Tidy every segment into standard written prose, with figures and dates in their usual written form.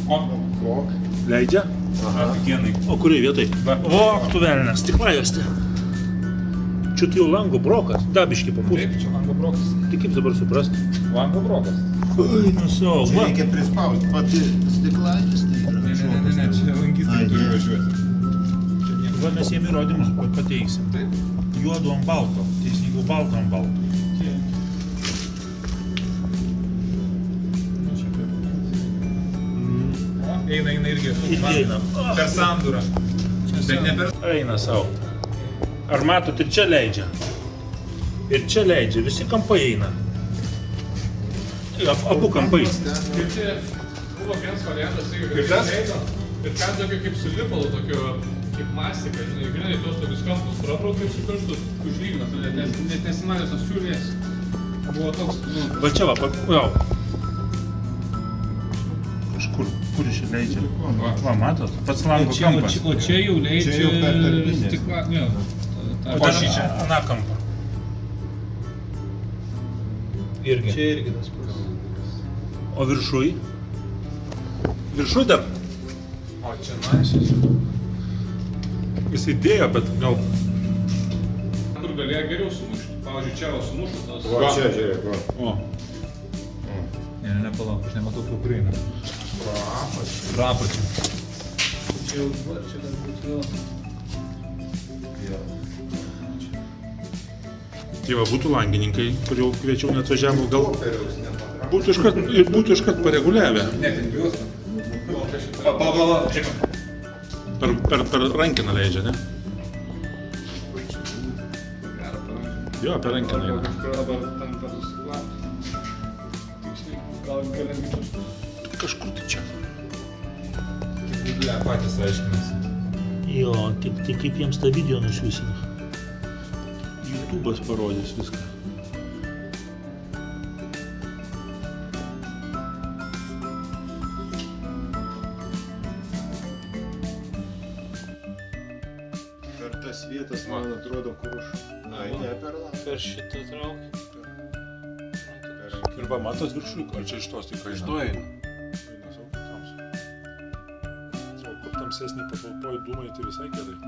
O, Leidžia? aфигенный. O kuriai vietai? Va. O, tu velnas, stiklajuosti. Čia tai jau lango brokas, dabiški papūs. Taip, čia lango brokas. Tai kaip dabar suprast? Lango brokas. Oi, nu savo, Čia va. reikia prispausti pati stiklaitis, tai yra. Ne, čia lankytojai turi važiuoti. Va mes jiem įrodymus pateiksim. Taip. Juodu ant balto, teisingiau balto ant balto. Eina irgi. Eina. Per sandūrą. Bet ne per... Eina savo. Ar matot, ir čia leidžia? Ir čia leidžia, visi kampai eina. Abu kampai. Ir čia buvo vienas variantas, Ir tas? ir ten tokio kaip su lipalu, tokio kaip mastika, žinai, grinai tos tokius kampus prabraukė ir su pirštu užlygina, net nesimatė tos siūlės. Buvo toks, nu, Va čia va, jau. Kažkur, kur iš leidžia? Va, matot, pats lango kampas. o čia jau leidžia Čia jau per darbinės. stiklą, ne, O dar čia, aną kampą. Irgi. čia irgi tas pats. O viršui? Viršui dar O čia našis. jis įdėjo, bet gal... Kur galėjo geriau sumušti, pavyzdžiui, čia va sumušo tas. Va, čia žiūrėk, va. O, Ne, palauk, aš nematau, kur prieina. Rapačių. Čia jau dabar, čia dar būtų vėl. tai va būtų langininkai, kur jau kviečiau net važiavo, gal Popieriaus nepatraukti. būtų iškart pareguliavę. Ne, ten juos. Pala, čia. Per rankiną leidžia, ne? Jo, per rankiną Gal eina. kažkur dabar ten per stiklą. Tiksliai, gal galimybių. Kažkur tai čia. Ne, patys aiškinasi. Jo, tik kaip jiems tą video nušvisina. YouTube'as parodys viską. Per tas vietas, man atrodo, kur už... Ai, ne, per langą. Per šitą trauką. Ir va, matos viršui, ar čia iš tos tik eina? Iš to eina. Eina sau, tamsu. O kur tamsesnį patalpoj dūmai, tai visai gerai.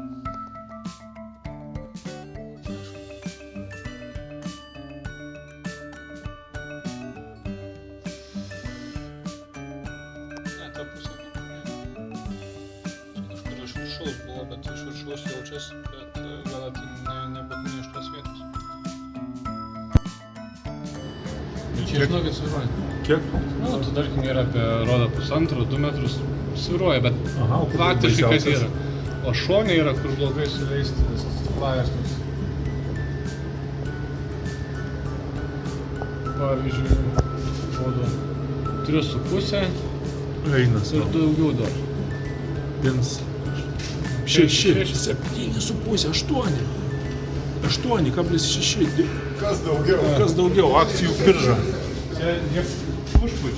Ne, ta pusė nepaminėjo. Čia kažkur iš viršaus buvo, bet iš viršaus jaučiasi, bet gal tai nebūtinai iš tos vietos. Čia žinokit sviruoja. Kiek? Nu, tu tarkim yra apie rodo 1,5–2 metrus sviruoja, bet Aha, o kur faktiškai kad baisiausias? yra. O šonė yra, kur blogai suleisti tas stiklajas. Pavyzdžiui, rodo 3,5 Eina ir sau. daugiau dar. 6, 7,5, 8. 8,6. Kas daugiau? Kas daugiau? Akcijų birža. Čia jie užpučia.